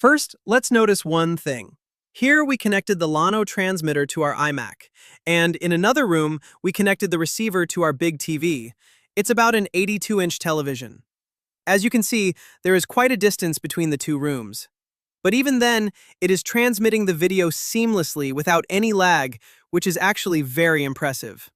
First, let's notice one thing. Here we connected the Llano transmitter to our iMac, and in another room, we connected the receiver to our big TV. It's about an 82-inch television. As you can see, there is quite a distance between the two rooms. But even then, it is transmitting the video seamlessly without any lag, which is actually very impressive.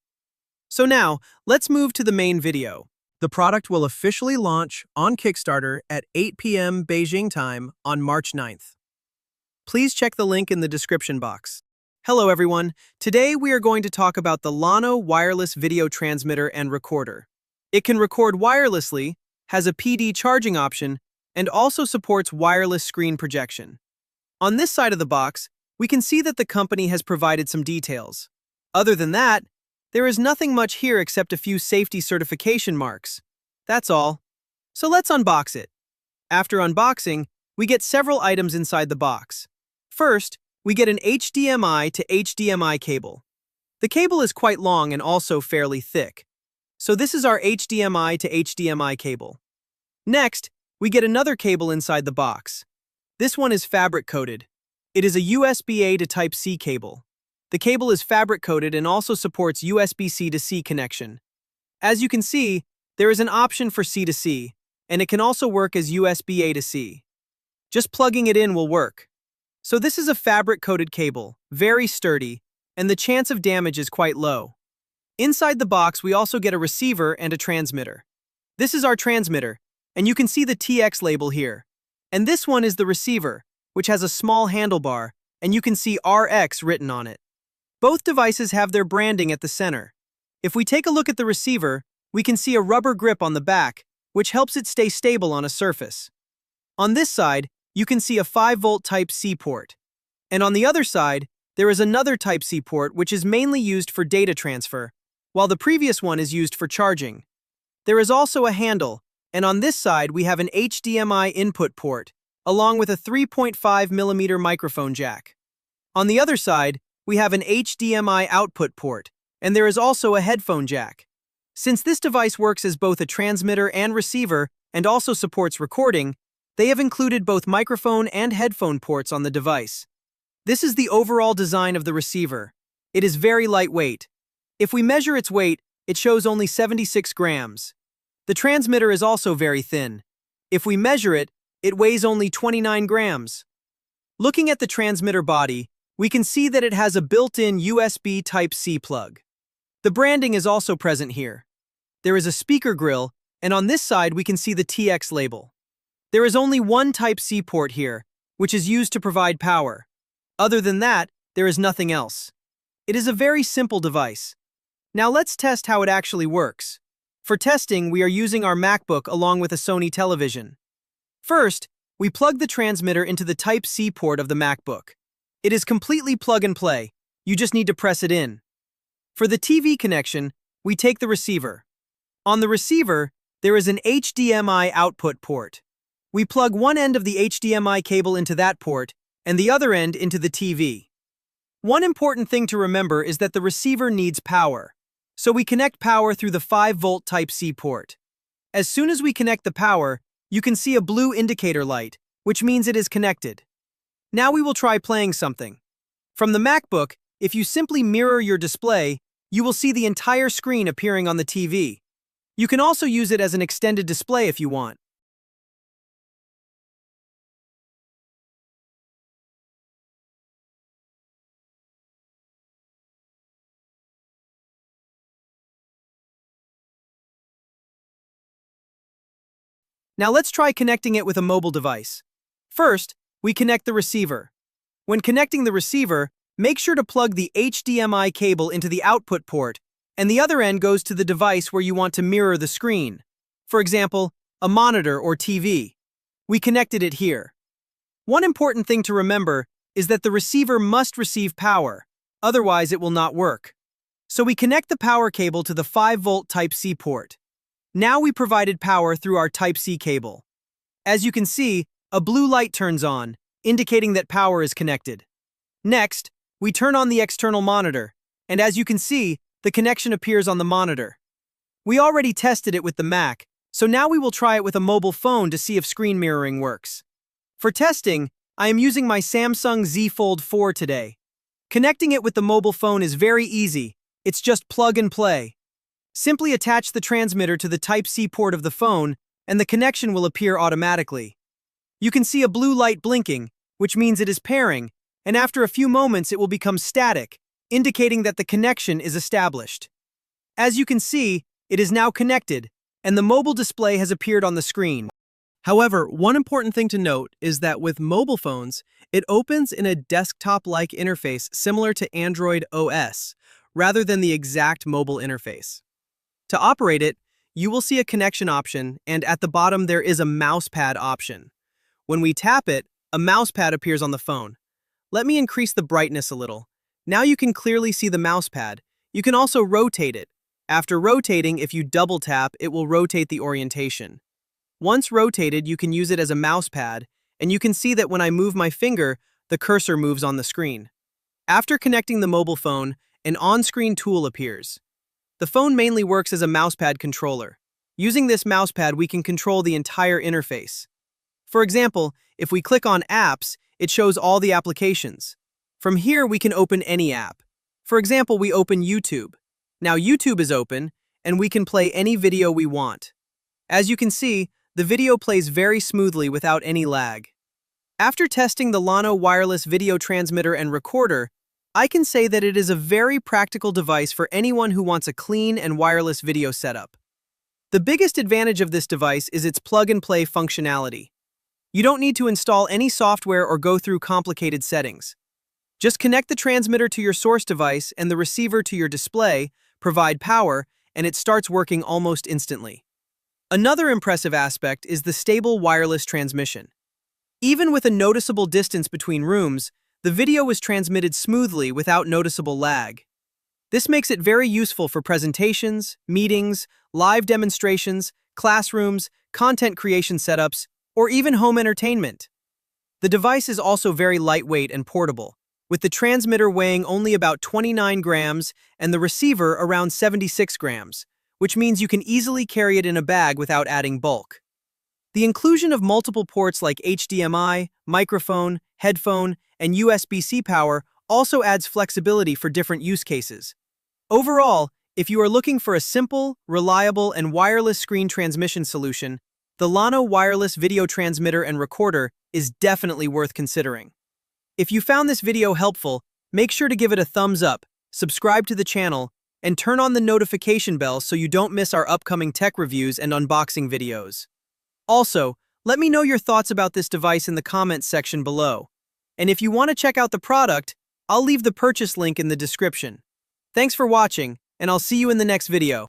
So now, let's move to the main video. The product will officially launch on Kickstarter at 8 p.m. Beijing time on March 9th. Please check the link in the description box. Hello everyone, today we are going to talk about the Lano wireless video transmitter and recorder. It can record wirelessly, has a PD charging option, and also supports wireless screen projection. On this side of the box, we can see that the company has provided some details. Other than that, there is nothing much here except a few safety certification marks. That's all. So let's unbox it. After unboxing, we get several items inside the box. First, we get an HDMI to HDMI cable. The cable is quite long and also fairly thick. So this is our HDMI to HDMI cable. Next, we get another cable inside the box. This one is fabric-coated. It is a USB-A to Type-C cable. The cable is fabric-coated and also supports USB-C to C connection. As you can see, there is an option for C to C, and it can also work as USB-A to C. Just plugging it in will work. So this is a fabric-coated cable, very sturdy, and the chance of damage is quite low. Inside the box, we also get a receiver and a transmitter. This is our transmitter, and you can see the TX label here. And this one is the receiver, which has a small handlebar, and you can see RX written on it. Both devices have their branding at the center. If we take a look at the receiver, we can see a rubber grip on the back, which helps it stay stable on a surface. On this side, you can see a 5-volt Type-C port. And on the other side, there is another Type-C port which is mainly used for data transfer, while the previous one is used for charging. There is also a handle, and on this side we have an HDMI input port, along with a 3.5mm microphone jack. On the other side, we have an HDMI output port, and there is also a headphone jack. Since this device works as both a transmitter and receiver and also supports recording, they have included both microphone and headphone ports on the device. This is the overall design of the receiver. It is very lightweight. If we measure its weight, it shows only 76 grams. The transmitter is also very thin. If we measure it, it weighs only 29 grams. Looking at the transmitter body, we can see that it has a built-in USB Type-C plug. The branding is also present here. There is a speaker grill, and on this side we can see the TX label. There is only one Type-C port here, which is used to provide power. Other than that, there is nothing else. It is a very simple device. Now let's test how it actually works. For testing, we are using our MacBook along with a Sony television. First, we plug the transmitter into the Type-C port of the MacBook. It is completely plug-and-play. You just need to press it in. For the TV connection, we take the receiver. On the receiver, there is an HDMI output port. We plug one end of the HDMI cable into that port and the other end into the TV. One important thing to remember is that the receiver needs power. So we connect power through the 5-volt Type-C port. As soon as we connect the power, you can see a blue indicator light, which means it is connected. Now we will try playing something. From the MacBook, if you simply mirror your display, you will see the entire screen appearing on the TV. You can also use it as an extended display if you want. Now let's try connecting it with a mobile device. First, we connect the receiver. When connecting the receiver, make sure to plug the HDMI cable into the output port, and the other end goes to the device where you want to mirror the screen. For example, a monitor or TV. We connected it here. One important thing to remember is that the receiver must receive power, otherwise it will not work. So we connect the power cable to the 5-volt Type-C port. Now we provided power through our Type-C cable. As you can see, a blue light turns on, indicating that power is connected. Next, we turn on the external monitor, and as you can see, the connection appears on the monitor. We already tested it with the Mac, so now we will try it with a mobile phone to see if screen mirroring works. For testing, I am using my Samsung Z Fold 4 today. Connecting it with the mobile phone is very easy. It's just plug and play. Simply attach the transmitter to the Type-C port of the phone, and the connection will appear automatically. You can see a blue light blinking, which means it is pairing, and after a few moments it will become static, indicating that the connection is established. As you can see, it is now connected, and the mobile display has appeared on the screen. However, one important thing to note is that with mobile phones, it opens in a desktop-like interface similar to Android OS, rather than the exact mobile interface. To operate it, you will see a connection option, and at the bottom there is a mousepad option. When we tap it, a mousepad appears on the phone. Let me increase the brightness a little. Now you can clearly see the mousepad. You can also rotate it. After rotating, if you double tap, it will rotate the orientation. Once rotated, you can use it as a mousepad, and you can see that when I move my finger, the cursor moves on the screen. After connecting the mobile phone, an on-screen tool appears. The phone mainly works as a mousepad controller. Using this mousepad, we can control the entire interface. For example, if we click on Apps, it shows all the applications. From here, we can open any app. For example, we open YouTube. Now YouTube is open, and we can play any video we want. As you can see, the video plays very smoothly without any lag. After testing the Llano wireless video transmitter and recorder, I can say that it is a very practical device for anyone who wants a clean and wireless video setup. The biggest advantage of this device is its plug-and-play functionality. You don't need to install any software or go through complicated settings. Just connect the transmitter to your source device and the receiver to your display, provide power, and it starts working almost instantly. Another impressive aspect is the stable wireless transmission. Even with a noticeable distance between rooms, the video is transmitted smoothly without noticeable lag. This makes it very useful for presentations, meetings, live demonstrations, classrooms, content creation setups, or even home entertainment. The device is also very lightweight and portable, with the transmitter weighing only about 29 grams and the receiver around 76 grams, which means you can easily carry it in a bag without adding bulk. The inclusion of multiple ports like HDMI, microphone, headphone, and USB-C power also adds flexibility for different use cases. Overall, if you are looking for a simple, reliable, and wireless screen transmission solution, the Llano wireless video transmitter and recorder is definitely worth considering. If you found this video helpful, make sure to give it a thumbs up, subscribe to the channel, and turn on the notification bell so you don't miss our upcoming tech reviews and unboxing videos. Also, let me know your thoughts about this device in the comments section below. And if you want to check out the product, I'll leave the purchase link in the description. Thanks for watching, and I'll see you in the next video.